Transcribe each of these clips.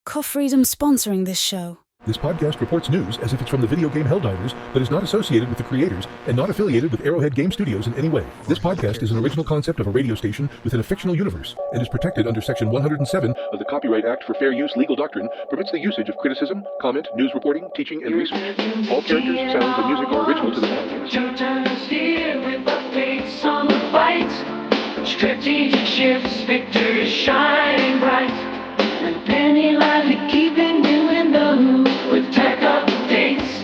Freedom sponsoring this show. This podcast reports news as if it's from the video game Helldivers, but is not associated with the creators and not affiliated with Arrowhead Game Studios in any way. This podcast is an original concept of a radio station within a fictional universe and is protected under Section 107 of the Copyright Act for Fair Use Legal Doctrine, permits the usage of criticism, comment, news reporting, teaching, and research. All characters, sounds, and music are original to the podcast. Showtime's here with the face on the fight. Strategic shifts, victory shining bright. And Penny lightly keeping you in the loop with tech updates.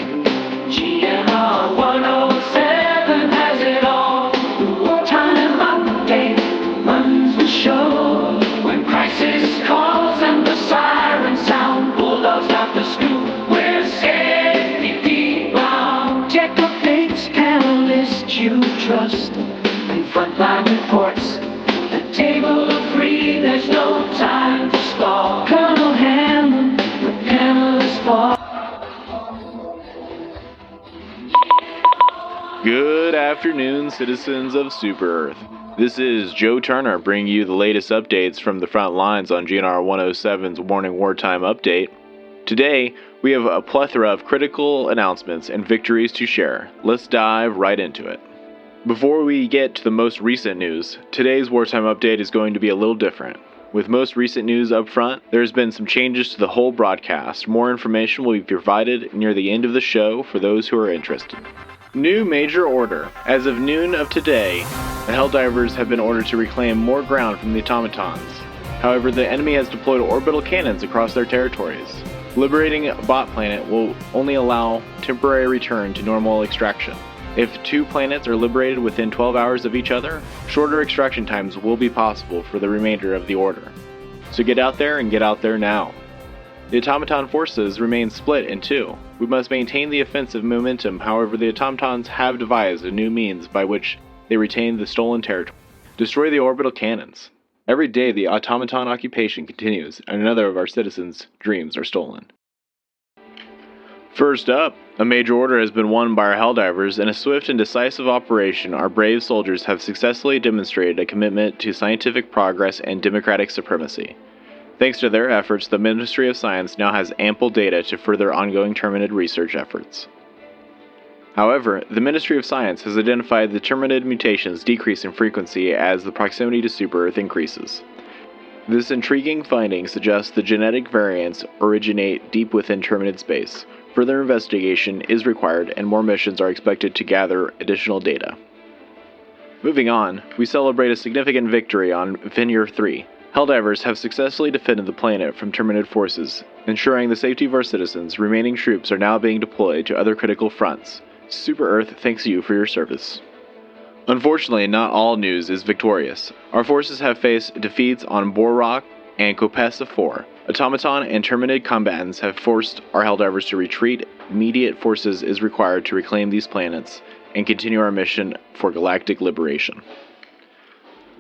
GNR 107 has it all. The Wartime update runs the show. When crisis calls and the siren sound, bulldogs out the scoop. We're S2Ep2 bound. Tech updates, analysts you trust, and frontline reports. The table of free, there's no time to stall. Colonel Hammond, the panelists fall. Good afternoon, citizens of Super Earth. This is Joe Turner bringing you the latest updates from the front lines on GNR 107's Warning Wartime update. Today, we have a plethora of critical announcements and victories to share. Let's dive right into it. Before we get to the most recent news, today's Wartime update is going to be a little different. With most recent news up front, there's been some changes to the whole broadcast. More information will be provided near the end of the show for those who are interested. New major order. As of noon of today, the Helldivers have been ordered to reclaim more ground from the automatons. However, the enemy has deployed orbital cannons across their territories. Liberating a bot planet will only allow temporary return to normal extraction. If two planets are liberated within 12 hours of each other, shorter extraction times will be possible for the remainder of the order. So get out there and get out there now. The automaton forces remain split in two. We must maintain the offensive momentum, however the automatons have devised a new means by which they retain the stolen territory. Destroy the orbital cannons. Every day the automaton occupation continues, and another of our citizens' dreams are stolen. First up, a major order has been won by our Helldivers. In a swift and decisive operation, our brave soldiers have successfully demonstrated a commitment to scientific progress and democratic supremacy. Thanks to their efforts, the Ministry of Science now has ample data to further ongoing Terminid research efforts. However, the Ministry of Science has identified the Terminid mutations decrease in frequency as the proximity to Super Earth increases. This intriguing finding suggests the genetic variants originate deep within Terminid space. Further investigation is required, and more missions are expected to gather additional data. Moving on, we celebrate a significant victory on Vineyard 3. Helldivers have successfully defended the planet from Terminid forces, ensuring the safety of our citizens. Remaining troops are now being deployed to other critical fronts. Super Earth thanks you for your service. Unfortunately, not all news is victorious. Our forces have faced defeats on Borrock and Copessa 4. Automaton and Terminid combatants have forced our Helldivers to retreat. Immediate forces is required to reclaim these planets and continue our mission for galactic liberation.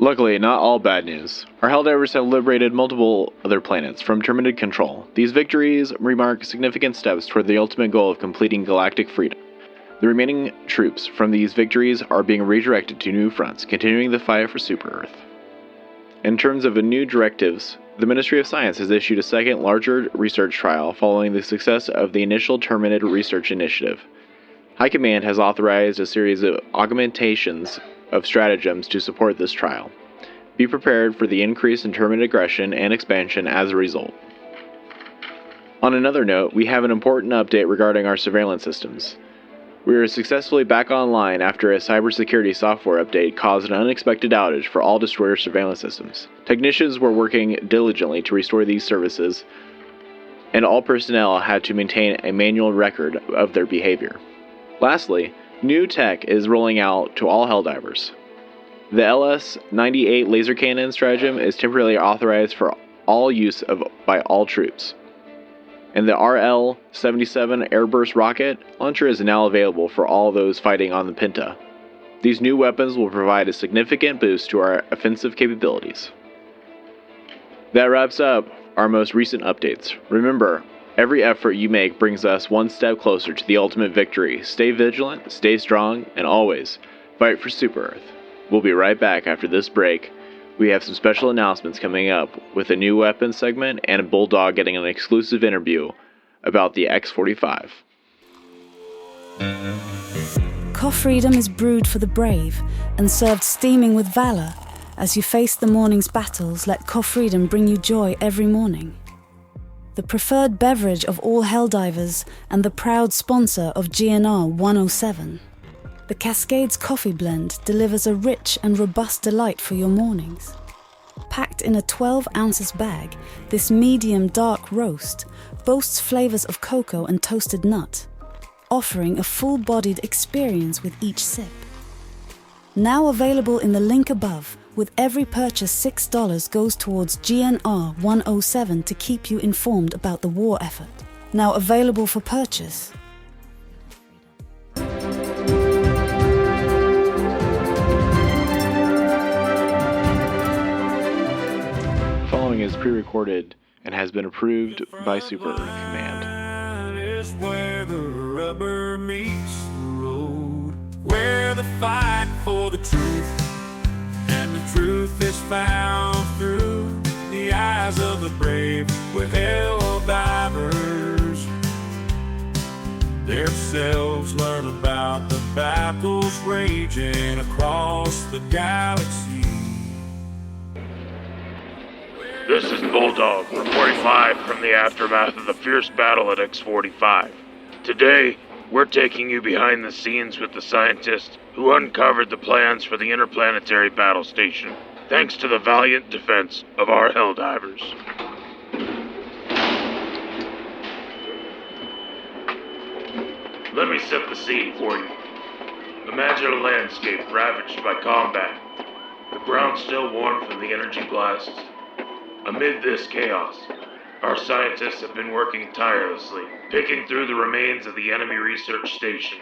Luckily, not all bad news. Our Helldivers have liberated multiple other planets from Terminid control. These victories remark significant steps toward the ultimate goal of completing galactic freedom. The remaining troops from these victories are being redirected to new fronts, continuing the fight for Super Earth. In terms of new directives, the Ministry of Science has issued a second, larger research trial following the success of the initial Terminid research initiative. High Command has authorized a series of augmentations of stratagems to support this trial. Be prepared for the increase in Terminid aggression and expansion as a result. On another note, we have an important update regarding our surveillance systems. We are successfully back online after a cybersecurity software update caused an unexpected outage for all destroyer surveillance systems. Technicians were working diligently to restore these services, and all personnel had to maintain a manual record of their behavior. Lastly, new tech is rolling out to all Helldivers. The LS-98 laser cannon stratagem is temporarily authorized for all use by all troops. And the RL-77 airburst rocket launcher is now available for all those fighting on the Pinta. These new weapons will provide a significant boost to our offensive capabilities. That wraps up our most recent updates. Remember, every effort you make brings us one step closer to the ultimate victory. Stay vigilant, stay strong, and always fight for Super Earth. We'll be right back after this break We have some special announcements coming up with a new weapons segment and Bulldog getting an exclusive interview about the X45. Freedom is brewed for the brave and served steaming with valor. As you face the morning's battles, let Freedom bring you joy every morning. The preferred beverage of all Helldivers and the proud sponsor of GNR 107. The Cascades Coffee Blend delivers a rich and robust delight for your mornings. Packed in a 12 ounces bag, this medium dark roast boasts flavors of cocoa and toasted nut, offering a full-bodied experience with each sip. Now available in the link above, with every purchase $6 goes towards GNR 107 to keep you informed about the war effort. Now available for purchase. Following is pre-recorded and has been approved by Super Command. Is where the rubber meets the road, where the fight for the truth, and the truth is found through the eyes of the brave, with hell divers themselves learn about the battles raging across the galaxy. This is Bulldog, reporting live from the aftermath of the fierce battle at X45. Today, we're taking you behind the scenes with the scientists who uncovered the plans for the interplanetary battle station, thanks to the valiant defense of our Helldivers. Let me set the scene for you. Imagine a landscape ravaged by combat, the ground still warm from the energy blasts. Amid this chaos, our scientists have been working tirelessly, picking through the remains of the enemy research station.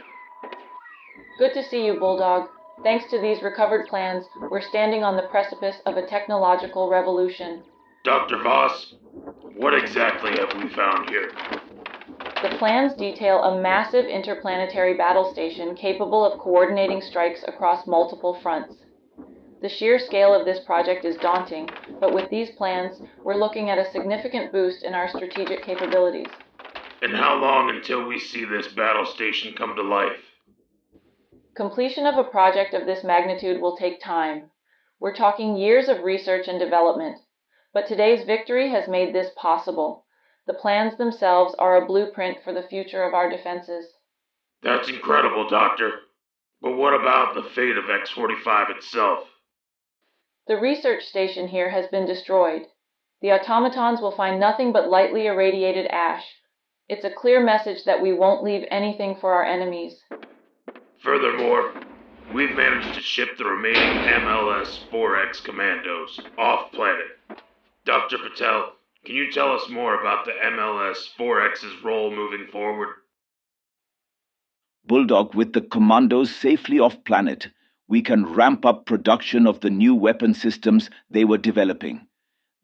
Good to see you, Bulldog. Thanks to these recovered plans, we're standing on the precipice of a technological revolution. Dr. Voss, what exactly have we found here? The plans detail a massive interplanetary battle station capable of coordinating strikes across multiple fronts. The sheer scale of this project is daunting, but with these plans, we're looking at a significant boost in our strategic capabilities. And how long until we see this battle station come to life? Completion of a project of this magnitude will take time. We're talking years of research and development, but today's victory has made this possible. The plans themselves are a blueprint for the future of our defenses. That's incredible, Doctor. But what about the fate of X45 itself? The research station here has been destroyed. The automatons will find nothing but lightly irradiated ash. It's a clear message that we won't leave anything for our enemies. Furthermore, we've managed to ship the remaining MLS-4X commandos off-planet. Dr. Patel, can you tell us more about the MLS-4X's role moving forward? Bulldog, with the commandos safely off-planet, we can ramp up production of the new weapon systems they were developing.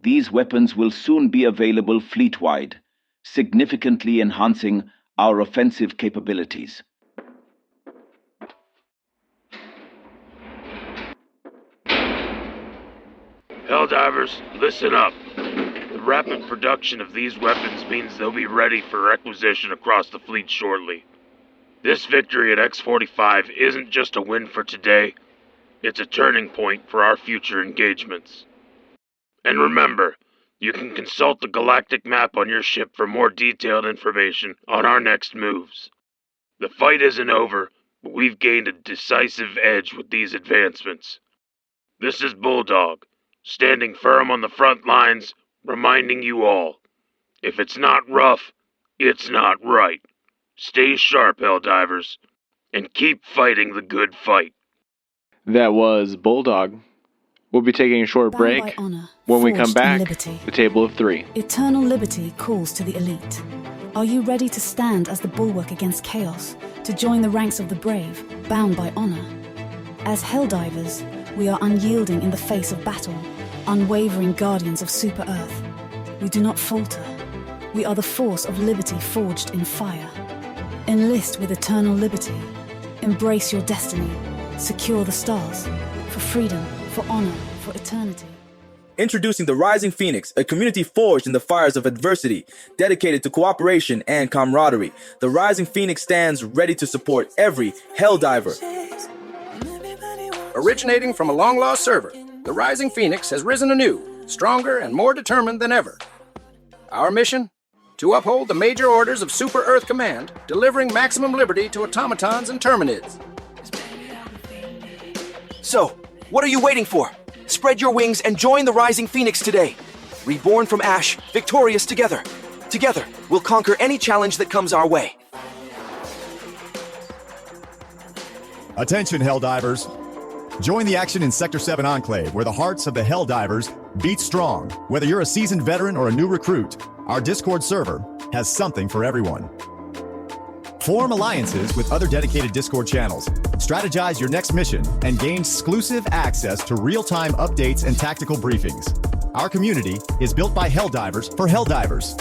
These weapons will soon be available fleet-wide, significantly enhancing our offensive capabilities. Helldivers, listen up. The rapid production of these weapons means they'll be ready for requisition across the fleet shortly. This victory at X45 isn't just a win for today, it's a turning point for our future engagements. And remember, you can consult the galactic map on your ship for more detailed information on our next moves. The fight isn't over, but we've gained a decisive edge with these advancements. This is Bulldog, standing firm on the front lines, reminding you all, if it's not rough, it's not right. Stay sharp, Helldivers, and keep fighting the good fight. That was Bulldog. We'll be taking a short Bound break. by honor, When we come forged in back, liberty. the table of three. Eternal liberty calls to the elite. Are you ready to stand as the bulwark against chaos, to join the ranks of the brave, bound by honor? As Helldivers, we are unyielding in the face of battle, unwavering guardians of Super Earth. We do not falter. We are the force of liberty forged in fire. Enlist with eternal liberty. Embrace your destiny. Secure the stars. For freedom, for honor, for eternity. Introducing the Rising Phoenix, a community forged in the fires of adversity, dedicated to cooperation and camaraderie. The Rising Phoenix stands ready to support every Helldiver. Originating from a long-lost server, the Rising Phoenix has risen anew, stronger and more determined than ever. Our mission? To uphold the major orders of Super Earth Command, delivering maximum liberty to automatons and terminids. So, what are you waiting for? Spread your wings and join the Rising Phoenix today. Reborn from ash, victorious together. Together, we'll conquer any challenge that comes our way. Attention, Helldivers. Join the action in Sector 7 Enclave, where the hearts of the Helldivers beat strong. Whether you're a seasoned veteran or a new recruit, our Discord server has something for everyone. Form alliances with other dedicated Discord channels. Strategize your next mission and gain exclusive access to real-time updates and tactical briefings. Our community is built by Helldivers for Helldivers.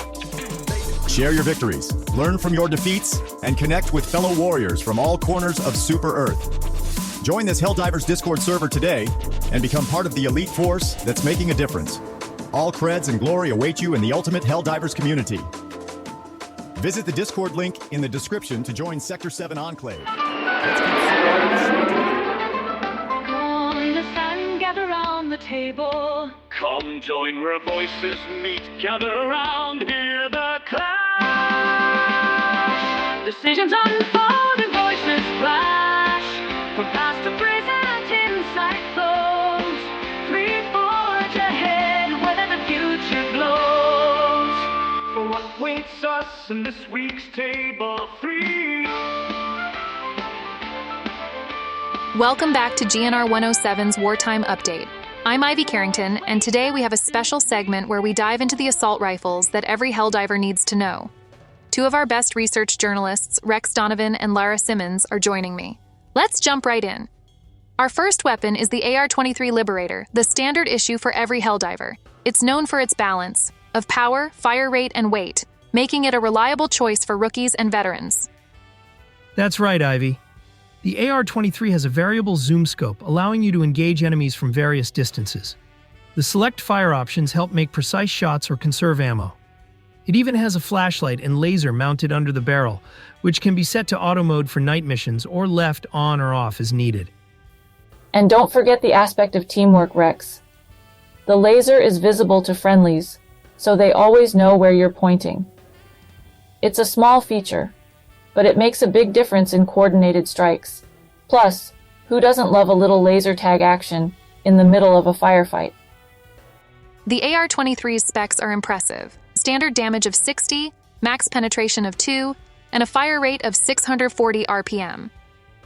Share your victories, learn from your defeats, and connect with fellow warriors from all corners of Super Earth. Join this Helldivers Discord server today and become part of the elite force that's making a difference. All creds and glory await you in the ultimate Helldivers community. Visit the Discord link in the description to join Sector 7 Enclave. Come, the sun, gather around the table. Come join where voices meet. Gather around, hear the clash. Decisions unfold and voices flash. From past to present, insight flows. Free forge ahead, whether the future glows. For what waits us in this week's Table 3. Welcome back to GNR 107's Wartime Update. I'm Ivy Carrington, and today we have a special segment where we dive into the assault rifles that every Helldiver needs to know. Two of our best research journalists, Rex Donovan and Lara Simmons, are joining me. Let's jump right in. Our first weapon is the AR-23 Liberator, the standard issue for every Helldiver. It's known for its balance of power, fire rate, and weight, making it a reliable choice for rookies and veterans. That's right, Ivy. The AR-23 has a variable zoom scope, allowing you to engage enemies from various distances. The select fire options help make precise shots or conserve ammo. It even has a flashlight and laser mounted under the barrel, which can be set to auto mode for night missions or left on or off as needed. And don't forget the aspect of teamwork, Rex. The laser is visible to friendlies, so they always know where you're pointing. It's a small feature, but it makes a big difference in coordinated strikes. Plus, who doesn't love a little laser tag action in the middle of a firefight? The AR-23's specs are impressive. Standard damage of 60, max penetration of 2, and a fire rate of 640 RPM.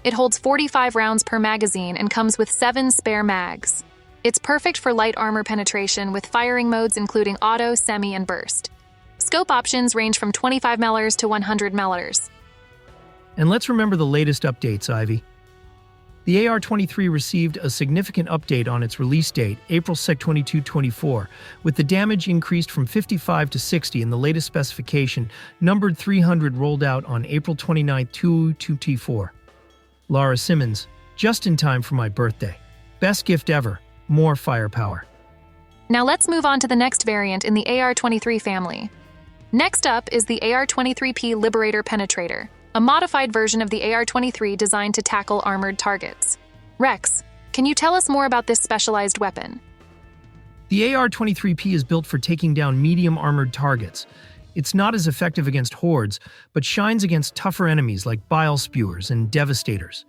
It holds 45 rounds per magazine and comes with 7 spare mags. It's perfect for light armor penetration with firing modes including auto, semi, and burst. Scope options range from 25 mm to 100 mm. And let's remember the latest updates, Ivy. The AR-23 received a significant update on its release date, April 22, with the damage increased from 55 to 60 in the latest specification, numbered 300 rolled out on April 29, 2024. Lara Simmons, just in time for my birthday. Best gift ever, more firepower. Now let's move on to the next variant in the AR-23 family. Next up is the AR-23P Liberator Penetrator, a modified version of the AR-23 designed to tackle armored targets. Rex, can you tell us more about this specialized weapon? The AR-23P is built for taking down medium armored targets. It's not as effective against hordes, but shines against tougher enemies like bile spewers and devastators.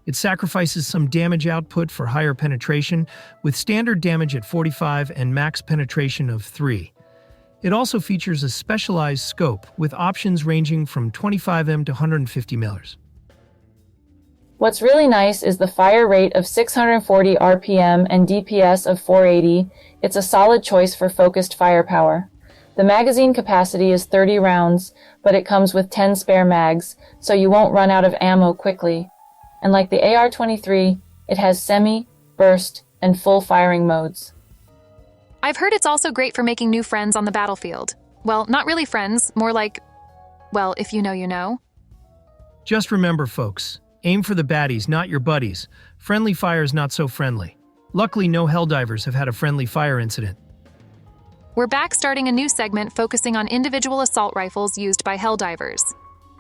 It sacrifices some damage output for higher penetration, with standard damage at 45 and max penetration of 3. It also features a specialized scope, with options ranging from 25mm to 150mm. What's really nice is the fire rate of 640 RPM and DPS of 480. It's a solid choice for focused firepower. The magazine capacity is 30 rounds, but it comes with 10 spare mags, so you won't run out of ammo quickly. And like the AR-23, it has semi, burst, and full firing modes. I've heard it's also great for making new friends on the battlefield. Well, not really friends, more like, well, if you know, you know. Just remember, folks, aim for the baddies, not your buddies. Friendly fire's not so friendly. Luckily, no Helldivers have had a friendly fire incident. We're back starting a new segment focusing on individual assault rifles used by Helldivers.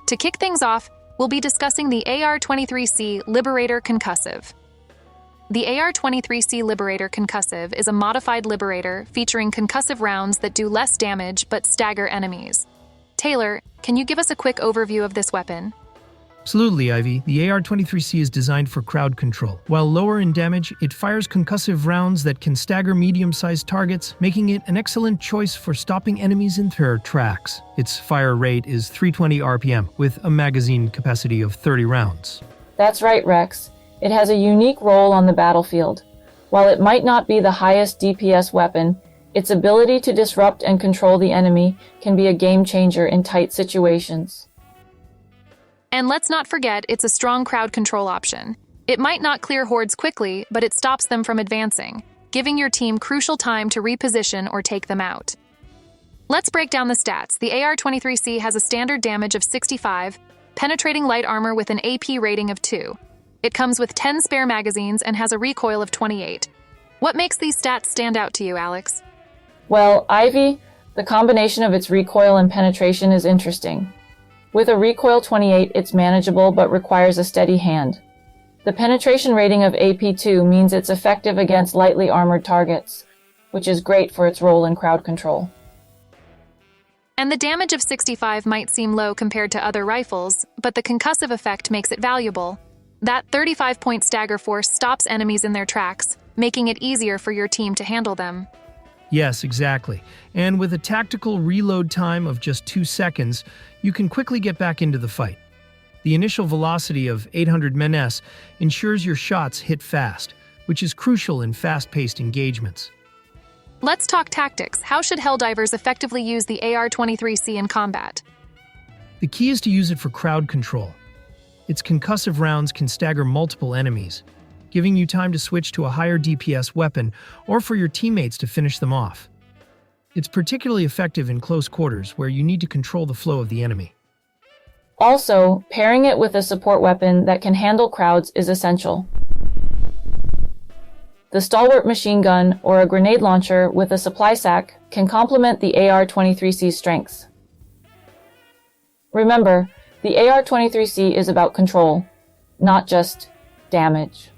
To kick things off, we'll be discussing the AR-23C Liberator Concussive. The AR-23C Liberator Concussive is a modified Liberator featuring concussive rounds that do less damage but stagger enemies. Taylor, can you give us a quick overview of this weapon? Absolutely, Ivy. The AR-23C is designed for crowd control. While lower in damage, it fires concussive rounds that can stagger medium-sized targets, making it an excellent choice for stopping enemies in their tracks. Its fire rate is 320 RPM, with a magazine capacity of 30 rounds. That's right, Rex. It has a unique role on the battlefield. While it might not be the highest DPS weapon, its ability to disrupt and control the enemy can be a game changer in tight situations. And let's not forget, it's a strong crowd control option. It might not clear hordes quickly, but it stops them from advancing, giving your team crucial time to reposition or take them out. Let's break down the stats. The AR-23C has a standard damage of 65, penetrating light armor with an AP rating of 2. It comes with 10 spare magazines and has a recoil of 28. What makes these stats stand out to you, Alex? Well, Ivy, the combination of its recoil and penetration is interesting. With a recoil 28, it's manageable but requires a steady hand. The penetration rating of AP2 means it's effective against lightly armored targets, which is great for its role in crowd control. And the damage of 65 might seem low compared to other rifles, but the concussive effect makes it valuable. That 35-point stagger force stops enemies in their tracks, making it easier for your team to handle them. Yes, exactly. And with a tactical reload time of just 2 seconds, you can quickly get back into the fight. The initial velocity of 800 ms ensures your shots hit fast, which is crucial in fast-paced engagements. Let's talk tactics. How should Helldivers effectively use the AR-23C in combat? The key is to use it for crowd control. Its concussive rounds can stagger multiple enemies, giving you time to switch to a higher DPS weapon or for your teammates to finish them off. It's particularly effective in close quarters where you need to control the flow of the enemy. Also, pairing it with a support weapon that can handle crowds is essential. The stalwart machine gun or a grenade launcher with a supply sack can complement the AR-23C's strengths. Remember, the AR-23C is about control, not just damage.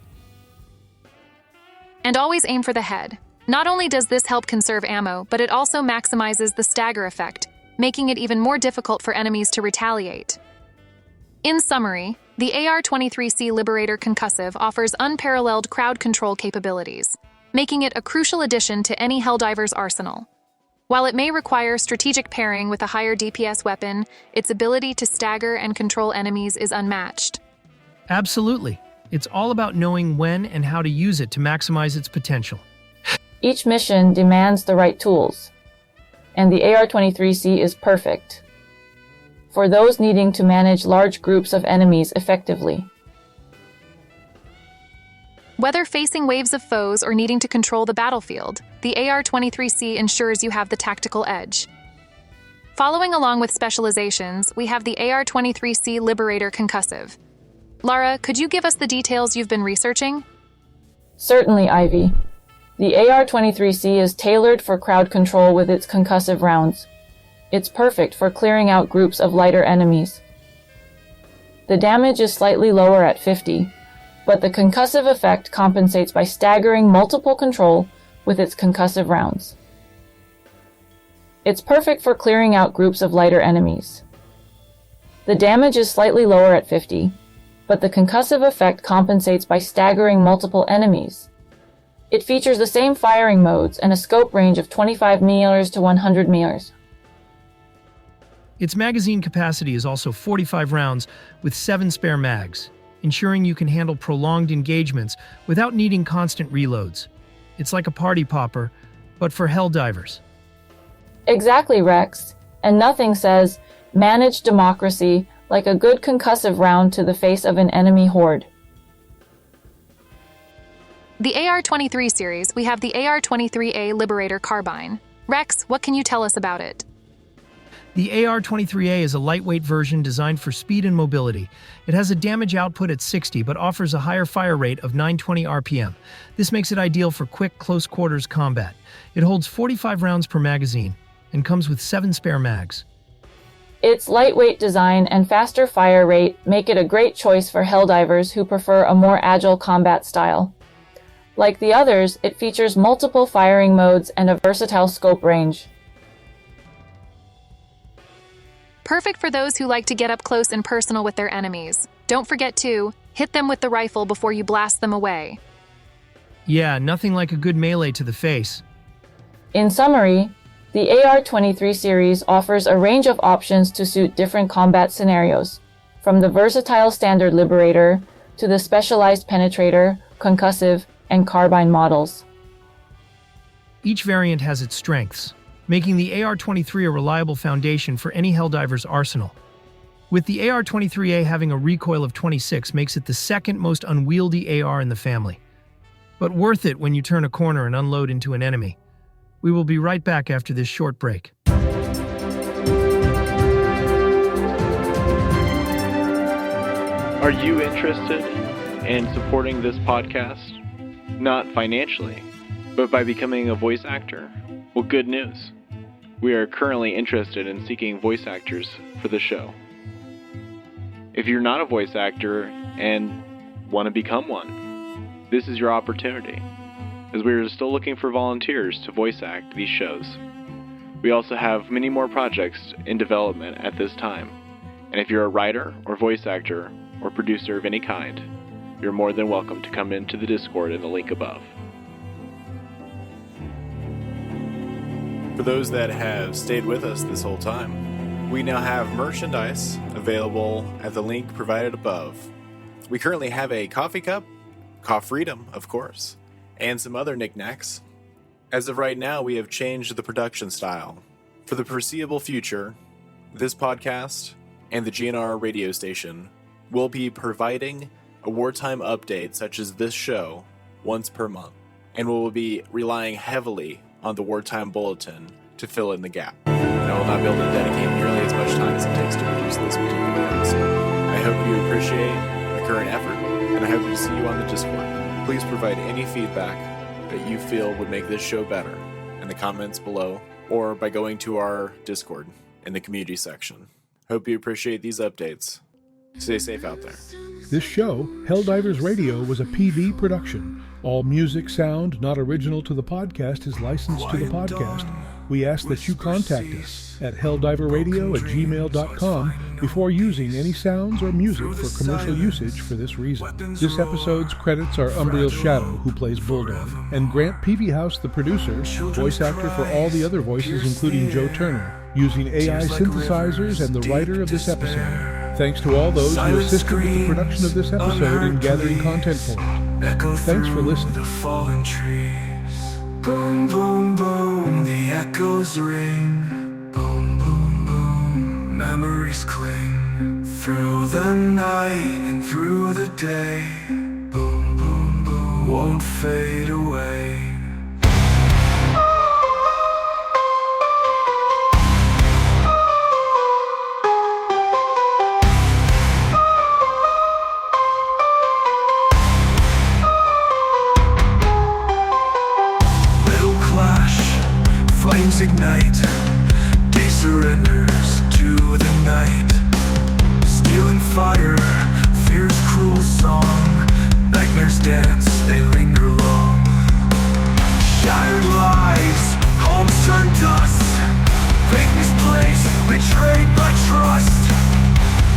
And always aim for the head. Not only does this help conserve ammo, but it also maximizes the stagger effect, making it even more difficult for enemies to retaliate. In summary, the AR-23C Liberator Concussive offers unparalleled crowd control capabilities, making it a crucial addition to any Helldiver's arsenal. While it may require strategic pairing with a higher DPS weapon, its ability to stagger and control enemies is unmatched. Absolutely. It's all about knowing when and how to use it to maximize its potential. Each mission demands the right tools, and the AR-23C is perfect for those needing to manage large groups of enemies effectively. Whether facing waves of foes or needing to control the battlefield, the AR-23C ensures you have the tactical edge. Following along with specializations, we have the AR-23C Liberator Concussive. Lara, could you give us the details you've been researching? Certainly, Ivy. The AR-23C is tailored for crowd control with its concussive rounds. It's perfect for clearing out groups of lighter enemies. The damage is slightly lower at 50, but the concussive effect compensates by staggering multiple control with its concussive rounds. It's perfect for clearing out groups of lighter enemies. The damage is slightly lower at 50, but the concussive effect compensates by staggering multiple enemies. It features the same firing modes and a scope range of 25 meters to 100 meters. Its magazine capacity is also 45 rounds with 7 spare mags, ensuring you can handle prolonged engagements without needing constant reloads. It's like a party popper, but for Helldivers. Exactly, Rex. And nothing says, manage democracy like a good concussive round to the face of an enemy horde. The AR-23 series, we have the AR-23A Liberator Carbine. Rex, what can you tell us about it? The The AR-23A is a lightweight version designed for speed and mobility. It has a damage output at 60 but offers a higher fire rate of 920 RPM. This makes it ideal for quick, close-quarters combat. It holds 45 rounds per magazine and comes with 7 spare mags. Its lightweight design and faster fire rate make it a great choice for helldivers who prefer a more agile combat style. Like the others, it features multiple firing modes and a versatile scope range. Perfect for those who like to get up close and personal with their enemies. Don't forget to hit them with the rifle before you blast them away. Yeah, nothing like a good melee to the face. In summary, the AR-23 series offers a range of options to suit different combat scenarios, from the versatile standard Liberator to the specialized Penetrator, Concussive, and Carbine models. Each variant has its strengths, making the AR-23 a reliable foundation for any Helldiver's arsenal. With the AR-23A having a recoil of 26 makes it the second most unwieldy AR in the family. But worth it when you turn a corner and unload into an enemy. We will be right back after this short break. Are you interested in supporting this podcast? Not financially, but by becoming a voice actor? Well, good news. We are currently interested in seeking voice actors for the show. If you're not a voice actor and want to become one, this is your opportunity, as we are still looking for volunteers to voice act these shows. We also have many more projects in development at this time, and if you're a writer or voice actor or producer of any kind, you're more than welcome to come into the Discord in the link above. For those that have stayed with us this whole time, we now have merchandise available at the link provided above. We currently have a coffee cup, Cough Freedom, of course, and some other knickknacks. As of right now, we have changed the production style. For the foreseeable future, this podcast and the GNR radio station will be providing a wartime update such as this show once per month, and we will be relying heavily on the Wartime Bulletin to fill in the gap. I will not be able to dedicate nearly as much time as it takes to produce this particular episode. I hope you appreciate the current effort, and I hope to see you on the Discord. Please provide any feedback that you feel would make this show better in the comments below, or by going to our Discord in the community section. Hope you appreciate these updates. Stay safe out there. This show, Helldivers Radio, was a PV production. All music, sound not original to the podcast is licensed to the podcast. We ask that you contact us at helldiverradio@gmail.com before using any sounds or music for commercial usage for this reason. This episode's credits are Umbriel Shadow, who plays Bulldog, and Grant Peavyhouse, the producer, voice actor for all the other voices including Joe Turner, using AI synthesizers, and the writer of this episode. Thanks to all those who assisted with the production of this episode and gathering content for it. Thanks for listening. The fallen trees. Boom, boom, boom, the echoes ring. Boom, boom, boom, memories cling. Through the night and through the day. Boom, boom, boom, won't fade away. Ignite, day surrenders to the night. Stealing fire, fear's cruel song. Nightmares dance, they linger long. Shattered lives, homes turn dust. Fake misplaced, betrayed by trust.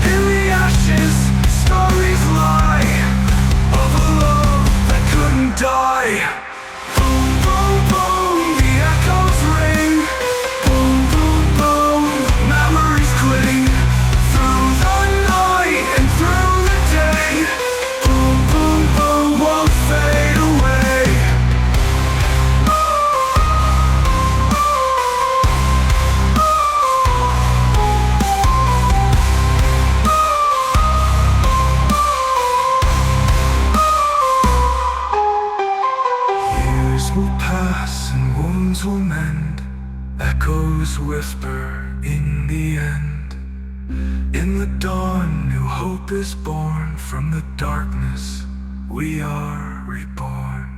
In the ashes, stories lie of a love that couldn't die. Boom, boom, boom, the echoes ring. Boom, boom, boom, memories cling. Through the night and through the day. Boom, boom, boom, won't fade away. In the dawn, new hope is born. From the darkness, we are reborn.